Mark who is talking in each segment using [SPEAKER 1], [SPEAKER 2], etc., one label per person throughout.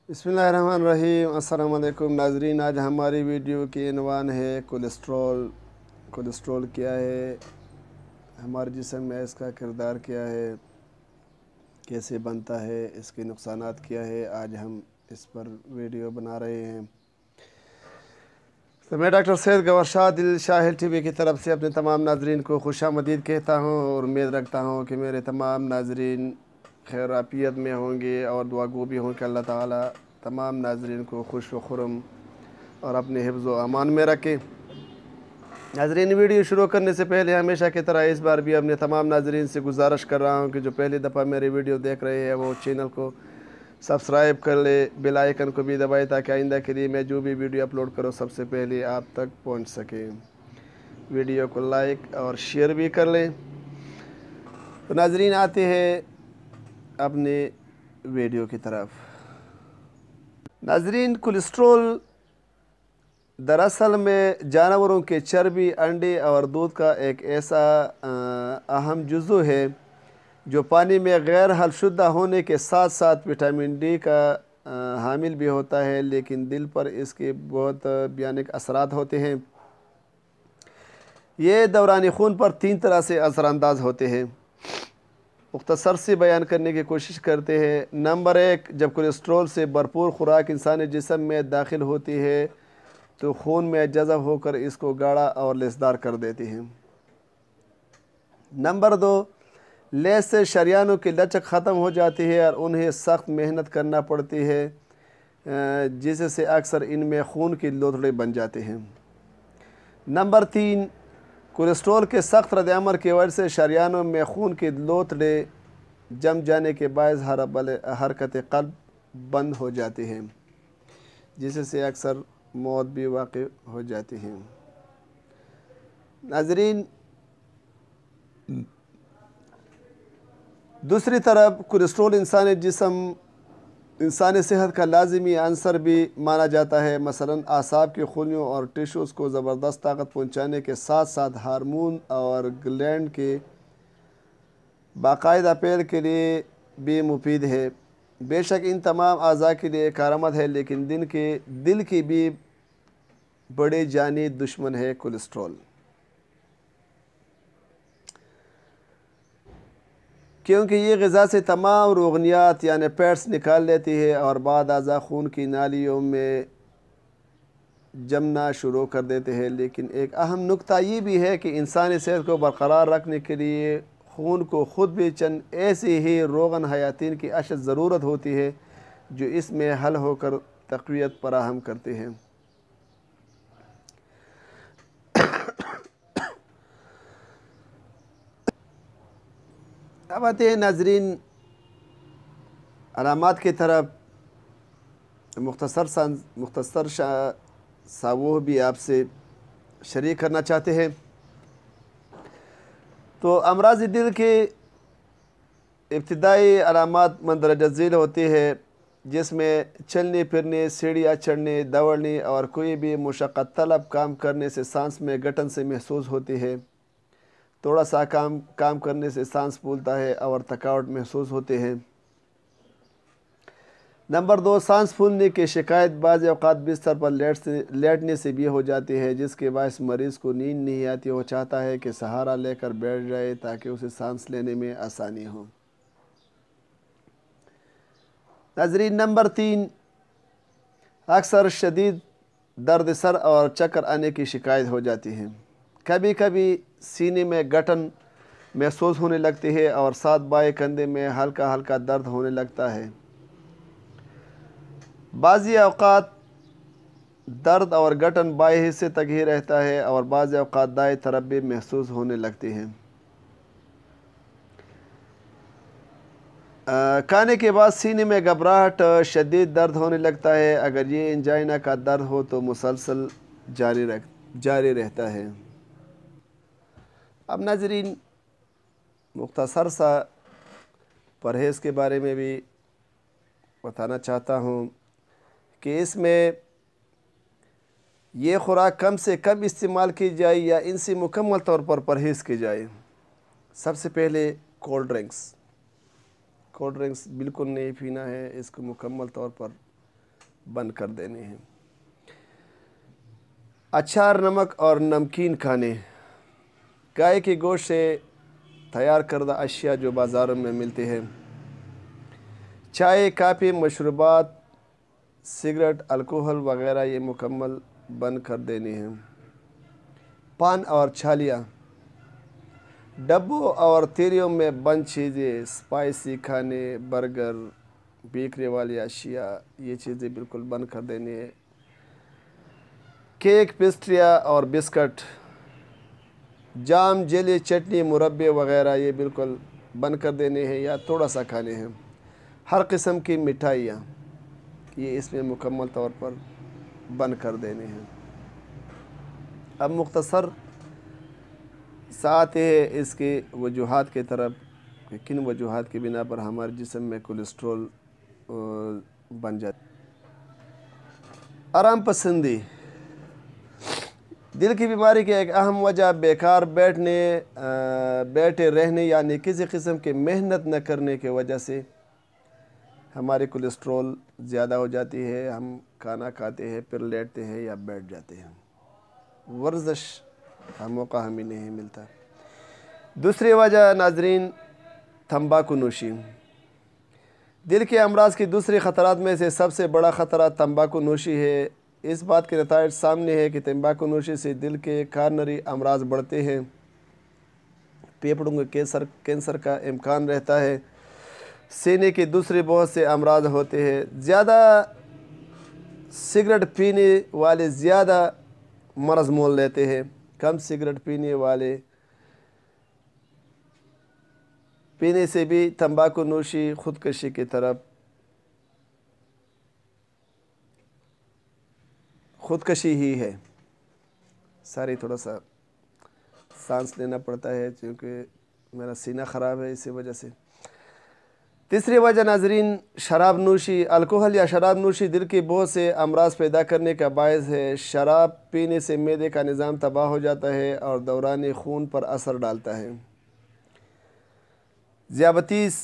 [SPEAKER 1] बिस्मिल्लाहिर्रहमानिर्रहीम। अस्सलाम वालेकुम नाज़रीन। आज हमारी वीडियो की इनवान है कोलेस्ट्रॉल क्या है, हमारे जिस्म में इसका किरदार क्या है, कैसे बनता है, इसके नुकसानात क्या है। आज हम इस पर वीडियो बना रहे हैं। तो मैं डॉक्टर सैयद गवर शाह दिल शाहिल टीवी की तरफ से अपने तमाम नाज़रीन को खुशामदीद कहता हूँ और उम्मीद रखता हूँ कि मेरे तमाम नाज़रीन खैर आफियत में होंगे और दुआगो भी हों कि अल्लाह ताला तमाम नाज़रीन को खुश व खुरम और अपने हिफ्ज़ व अमान में रखे। नाज़रीन, वीडियो शुरू करने से पहले हमेशा की तरह इस बार भी अपने तमाम नाज़रीन से गुजारिश कर रहा हूँ कि जो पहली दफ़ा मेरी वीडियो देख रहे हैं वो चैनल को सब्सक्राइब कर ले, बेल आइकन को भी दबाए ताकि आइंदा के लिए मैं जो भी वीडियो अपलोड करूँ सबसे पहले आप तक पहुँच सके। वीडियो को लाइक और शेयर भी कर लें। तो नाज़रीन, आते हैं अपने वीडियो की तरफ। नाज़रीन, कोलेस्ट्रॉल दरअसल में जानवरों के चर्बी, अंडे और दूध का एक ऐसा अहम जुज़ु है जो पानी में गैर हलशुदा होने के साथ साथ विटामिन डी का हामिल भी होता है, लेकिन दिल पर इसके बहुत भयानक असरात होते हैं। ये दौरान खून पर 3 तरह से असरानंदाज होते हैं। मुख्तसर से बयान करने की कोशिश करते हैं। नंबर 1, जब कोलेस्ट्रॉल से भरपूर खुराक इंसानी जिस्म में दाखिल होती है तो खून में जज़ब होकर इसको गाढ़ा और लेसदार कर देती है। नंबर 2, लेस से शरियानों की लचक ख़त्म हो जाती है और उन्हें सख्त मेहनत करना पड़ती है, जिससे अक्सर इनमें खून की लोथड़े बन जाते हैं। नंबर 3, कोलेस्ट्रॉल के सख्त रद्द-ए-अमल की वजह से शरियानों में खून की लोथड़े जम जाने के बायस हरकत क़ल्ब बंद हो जाती है, जिससे अक्सर मौत भी वाक़ई हो जाती है। नाज़रीन, दूसरी तरफ कोलेस्ट्रॉल इंसानी सेहत का लाज़मी अंसर भी माना जाता है। मसलन आसाब की खुलियों और टिश्यूज़ को ज़बरदस्त ताकत पहुँचाने के साथ साथ हार्मोन और ग्लैंड के बाकायदा पैल के लिए भी मुफीद है। बेशक इन तमाम अज़ा के लिए कारआमद है, लेकिन दिल की भी बड़े जानी दुश्मन है कोलेस्ट्रॉल, क्योंकि ये ग़िज़ा से तमाम रोगनियात यानी पैट्स निकाल लेती है और बाद अज़ा खून की नालियों में जमना शुरू कर देते हैं। लेकिन एक अहम नुक्ता ये भी है कि इंसानी सेहत को बरकरार रखने के लिए खून को ख़ुद भी चंद ऐसी ही रोगन हयातीन की अशद ज़रूरत होती है जो इसमें हल होकर तक़वियत फराहम करती है। अब आते हैं नाज़रीन अलामात की तरफ। मुख्तसर सा वो भी आपसे शरीक करना चाहते हैं। तो अमराज़ दिल के इब्तिदाई अलामात मंदरजा झील होती है, जिसमें चलने फिरने, सीढ़ियाँ चढ़ने, दौड़ने और कोई भी मुशक्क़त तलब काम करने से सांस में घटन से महसूस होती है। थोड़ा सा काम करने से सांस फूलता है और थकावट महसूस होते हैं। नंबर 2, सांस फूलने की शिकायत बाज़ औक़ात बिस्तर पर लेटने से भी हो जाती है, जिसके बायस मरीज़ को नींद नहीं आती। वो चाहता है कि सहारा लेकर बैठ जाए ताकि उसे सांस लेने में आसानी हो। नाज़रीन, नंबर 3, अक्सर शदीद दर्द सर और चक्कर आने की शिकायत हो जाती है। कभी कभी सीने में घटन महसूस होने लगती है और साथ बाएं कंधे में हल्का हल्का दर्द होने लगता है। बाज़ी औक़ात दर्द और घटन बाएं हिस्से तक ही रहता है और बाज़ औक़ात दाएं तरफ भी महसूस होने लगती है। खाने के बाद सीने में घबराहट, शदीद दर्द होने लगता है। अगर ये एंजाइना का दर्द हो तो मुसलसल जारी रहता है। अब नाज़रीन, मुख्तसर सा परहेज़ के बारे में भी बताना चाहता हूँ कि इसमें ये खुराक कम से कम इस्तेमाल की जाए या इनसे मुकम्मल तौर पर परहेज़ की जाए। सबसे पहले कोल्ड ड्रिंक्स बिल्कुल नहीं पीना है, इसको मुकम्मल तौर पर बंद कर देने हैं। अचार, नमक और नमकीन खाने। गाय के गोश्त से तैयार करदा अशिया जो बाज़ारों में मिलते हैं, चाय, काफ़ी, मशरूबात, सिगरेट, अल्कोहल वगैरह ये मुकम्मल बंद कर देने हैं। पान और छालियाँ, डब्बों और तेलियों में बंद चीज़ें, स्पाइसी खाने, बर्गर, बेकरी वाली अशिया, ये चीज़ें बिल्कुल बंद कर देनी है। केक, पेस्ट्रियाँ और बिस्कट, जाम, जेली, चटनी, मुरब्बे वगैरह ये बिल्कुल बंद कर देने हैं या थोड़ा सा खाने हैं। हर किस्म की मिठाइयाँ ये इसमें मुकम्मल तौर पर बंद कर देने हैं। अब मुख्तसर साथ है इसके वजूहात की तरफ कि किन वजूहात की बिना पर हमारे जिस्म में कोलेस्ट्रॉल बन जाता। आराम पसंदी, दिल की बीमारी की एक अहम वजह बेकार बैठे रहने यानी किसी किस्म की मेहनत न करने की वजह से हमारी कोलेस्ट्रॉल ज़्यादा हो जाती है। हम खाना खाते हैं फिर लेटते हैं या बैठ जाते हैं, वर्जिश का मौका हमें नहीं मिलता। दूसरी वजह नाजरीन तंबाकू नोशी। दिल के अमराज की दूसरी ख़तरात में से सबसे बड़ा ख़तरा तंबाकू नोशी है। इस बात के नताइज सामने है कि तंबाकू नोशी से दिल के कारणरी अमराज बढ़ते हैं, फेफड़ों के कैंसर का इम्कान रहता है, सीने के दूसरे बहुत से अमराज होते हैं। ज़्यादा सिगरेट पीने वाले ज़्यादा मर्ज़ मोल लेते हैं, कम सिगरेट पीने से भी तंबाकू नोशी ख़ुदकशी की तरफ ख़ुदकशी ही है। सारी थोड़ा सा सांस लेना पड़ता है क्योंकि मेरा सीना ख़राब है, इसी वजह से। तीसरी वजह नाजरीन शराब नोशी। अल्कोहल या शराब नोशी दिल के बहुत से अमराज पैदा करने का बायस है। शराब पीने से मैदे का निज़ाम तबाह हो जाता है और दौरान खून पर असर डालता है। ज़ियाबतीस,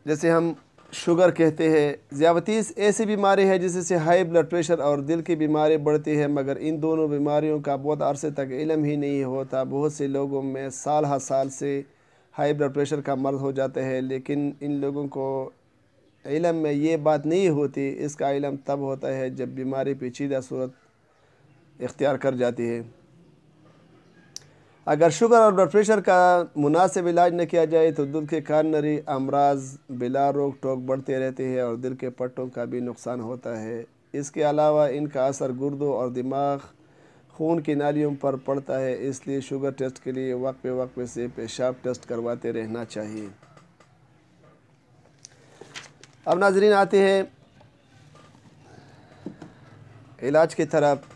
[SPEAKER 1] जैसे हम शुगर कहते हैं, ज़ियाबतीस ऐसी बीमारी है जिससे हाई ब्लड प्रेशर और दिल की बीमारी बढ़ती है, मगर इन दोनों बीमारियों का बहुत अरसे तक इल्म ही नहीं होता। बहुत से लोगों में साल हर साल से हाई ब्लड प्रेशर का मर्ज़ हो जाता है, लेकिन इन लोगों को इल्म में ये बात नहीं होती। इसका इल्म तब होता है जब बीमारी पेचीदा सूरत इख्तियार कर जाती है। अगर शुगर और ब्लड प्रेशर का मुनासिब इलाज न किया जाए तो दिल के कारणरी अमराज बिला रोक टोक बढ़ते रहते हैं और दिल के पट्टों का भी नुकसान होता है। इसके अलावा इनका असर गुर्दों और दिमाग, खून की नालियों पर पड़ता है, इसलिए शुगर टेस्ट के लिए वक्त पे से पेशाब टेस्ट करवाते रहना चाहिए। अब नाजरीन आते हैं इलाज की तरफ।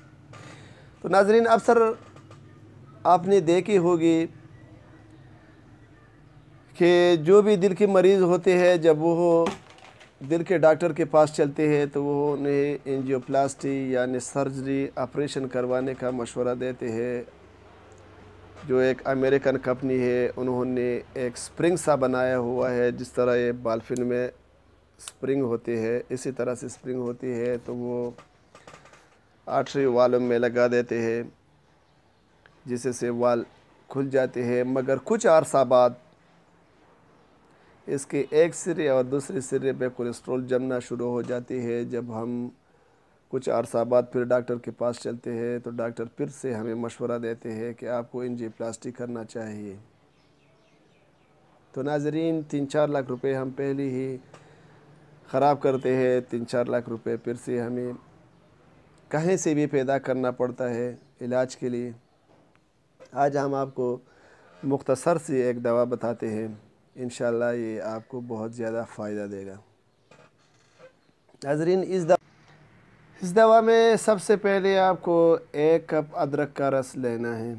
[SPEAKER 1] तो नाजरीन अक्सर आपने देखी होगी कि जो भी दिल के मरीज़ होते हैं, जब वो दिल के डॉक्टर के पास चलते हैं तो वो उन्हें एंजियोप्लास्टी यानी सर्जरी, ऑपरेशन करवाने का मशवरा देते हैं। जो एक अमेरिकन कंपनी है, उन्होंने एक स्प्रिंग सा बनाया हुआ है, जिस तरह ये बालफिन में स्प्रिंग होती है इसी तरह से स्प्रिंग होती है, तो वो आर्टरी वालों में लगा देते हैं जिससे वाल खुल जाते हैं। मगर कुछ अरसा बाद इसके एक सिरे और दूसरे सिरे पे कोलेस्ट्रॉल जमना शुरू हो जाती है। जब हम कुछ अरसा बाद फिर डॉक्टर के पास चलते हैं तो डॉक्टर फिर से हमें मशवरा देते हैं कि आपको एंजियोप्लास्टी करना चाहिए। तो नाजरीन 3-4 लाख रुपए हम पहले ही ख़राब करते हैं। 3-4 लाख रुपए फिर से हमें कहीं से भी पैदा करना पड़ता है इलाज के लिए। आज हम आपको मुख्तसर से एक दवा बताते हैं, इंशाअल्लाह ये आपको बहुत ज़्यादा फ़ायदा देगा। नाज़रीन इस दवा में सबसे पहले आपको 1 कप अदरक का रस लेना है।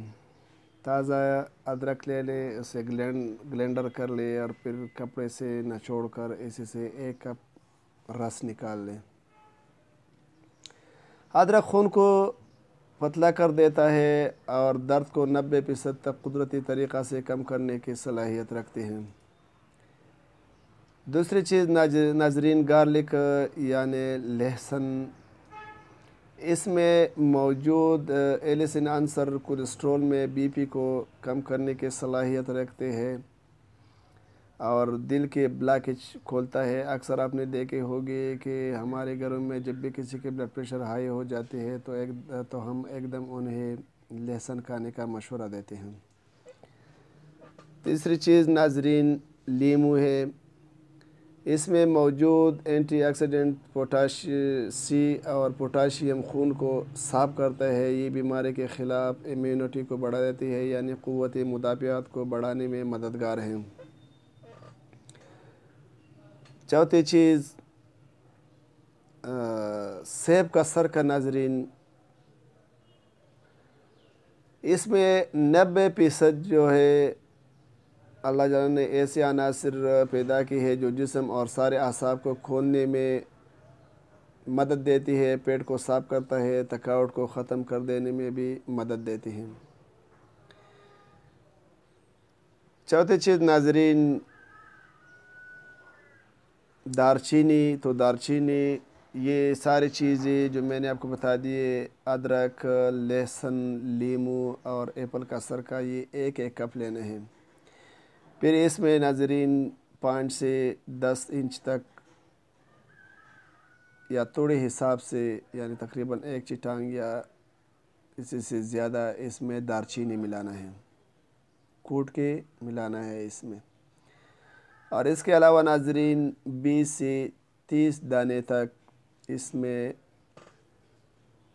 [SPEAKER 1] ताज़ा अदरक ले ले, उसे ग्लेंडर कर ले और फिर कपड़े से निचोड़ कर इसी से 1 कप रस निकाल लें। अदरक खून को पतला कर देता है और दर्द को 90% तक कुदरती तरीक़ा से कम करने की सलाहियत रखते हैं। दूसरी चीज़ नाजरीन गार्लिक यानि लहसुन اس میں موجود ایلیسن عنصر کولیسٹرول میں بی پی کو کم کرنے کی صلاحیت رکھتے ہیں اور دل کے بلاکیج کھولتا ہے۔ اکثر آپ نے دیکھے ہوگے کہ ہمارے گھروں میں جب بھی کسی کے بلڈ پریشر ہائی ہو جاتے ہیں تو ہم ایک دم انہیں لہسن کھانے کا مشورہ دیتے ہیں۔ تیسری چیز ناظرین لیمو ہے۔ اس میں موجود اینٹی آکسیڈنٹ سی اور پوٹاشیم خون کو صاف کرتا ہے۔ یہ بیماری کے خلاف امیونٹی کو بڑھا دیتی ہے، یعنی قوت مدافعت کو بڑھانے میں مددگار ہے۔ چوتھی چیز سیب کا سرکہ ناظرین، اس میں 90% جو ہے اللہ تعالیٰ نے ایسے عناصر پیدا کی ہے جو جسم اور سارے اعصاب کو کھولنے میں مدد دیتی ہے، پیٹ کو صاف کرتا ہے، تھکاوٹ کو ختم کر دینے میں بھی مدد دیتی ہے۔ چوتھی چیز ناظرین دارچینی، تو دارچینی یہ ساری چیزیں جو میں نے آپ کو بتا دیے، ادرک، لہسن، لیمو اور ایپل کا سرکہ، یہ ایک ایک کپ لینے ہیں۔ پھر اس میں ناظرین 5 سے 10 انچ تک یا توڑے حساب سے، یعنی تقریباً 1 چٹانگ یا اس سے زیادہ اس میں دارچینی ملانا ہے، کوٹ کے ملانا ہے اس میں۔ اور اس کے علاوہ ناظرین 20 سے 30 دانے تک اس میں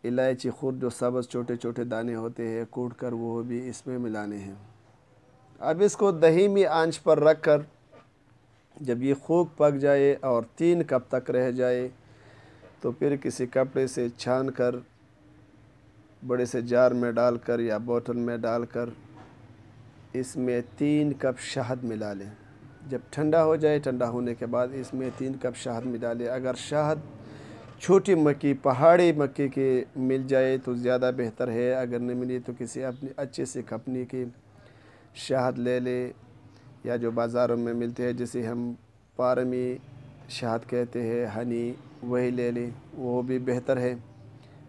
[SPEAKER 1] الائچی خرد جو سبز چھوٹے چھوٹے دانے ہوتے ہیں کوٹ کر وہ بھی اس میں ملانے ہیں۔ اب اس کو دہیمی آنچ پر رکھ کر جب یہ خوب پک جائے اور 3 کپ تک رہ جائے تو پھر کسی کپڑے سے چھان کر بڑے سے جار میں ڈال کر یا بوتل میں ڈال کر اس میں 3 کپ شہد ملا لیں۔ جب ٹھنڈا ہو جائے، ٹھنڈا ہونے کے بعد اس میں 3 کپ شہد ملا لیں۔ اگر شہد چھوٹی مکی پہاڑی مکی کے مل جائے تو زیادہ بہتر ہے، اگر نہیں ملی تو کسی اپنی اچھے سے کمپنی کی شہد لے لے یا جو بازاروں میں ملتے ہیں جسے ہم پارمی شہد کہتے ہیں، ہنی، وہی لے لیں، وہ بھی بہتر ہے،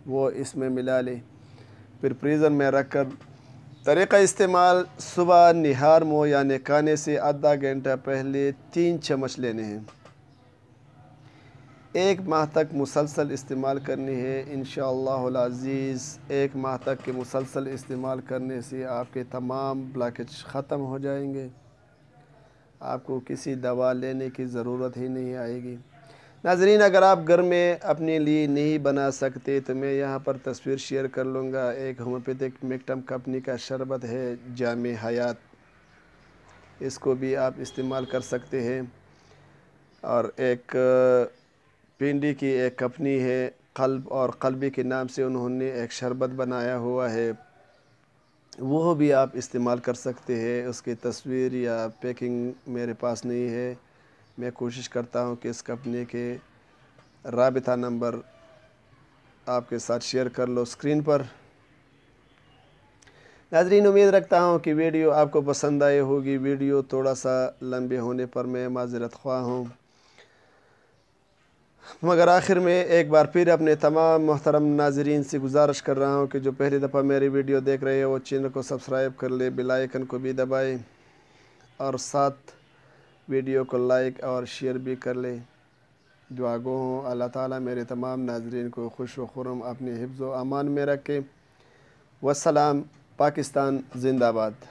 [SPEAKER 1] وہ اس میں ملا لیں۔ پھر فریزر میں رکھ کر طریقہ استعمال: صبح نہار منہ یعنی کھانے سے آدھا گھنٹہ پہلے 3 چمچ لینے ہیں۔ 1 ماہ تک مسلسل استعمال کرنی ہے انشاءاللہ العزیز۔ 1 ماہ تک کے مسلسل استعمال کرنے سے آپ کے تمام بلاکیج ختم ہو جائیں گے، آپ کو کسی دوا لینے کی ضرورت ہی نہیں آئے گی۔ ناظرین اگر آپ گھر میں اپنے لیے نہیں بنا سکتے تو میں یہاں پر تصویر شیئر کر لوں گا۔ ایک ہومیوپیتھک میکٹم کمپنی کا شربت ہے جامع حیات، اس کو بھی آپ استعمال کر سکتے ہیں۔ اور ایک پنڈی کی ایک کمپنی ہے قلب اور قلبی کے نام سے، انہوں نے ایک شربت بنایا ہوا ہے، وہ بھی آپ استعمال کر سکتے ہیں۔ اس کی تصویر یا پیکنگ میرے پاس نہیں ہے، میں کوشش کرتا ہوں کہ اس کمپنی کے رابطہ نمبر آپ کے ساتھ شیئر کر لو اسکرین پر۔ ناظرین امید رکھتا ہوں کہ ویڈیو آپ کو پسند آئی ہوگی۔ ویڈیو تھوڑا سا لمبے ہونے پر میں معذرت خواہ ہوں، مگر آخر میں ایک بار پھر اپنے تمام محترم ناظرین سے گزارش کر رہا ہوں کہ جو پہلی دفعہ میری ویڈیو دیکھ رہے ہیں وہ چینل کو سبسکرائب کر لے، بیل آئیکن کو بھی دبائیں اور ساتھ ویڈیو کو لائک اور شیئر بھی کر لیں۔ دعا گو ہوں اللہ تعالیٰ میرے تمام ناظرین کو خوش و خرم اپنے حفظ و امان میں رکھے۔ والسلام، پاکستان زندہ باد۔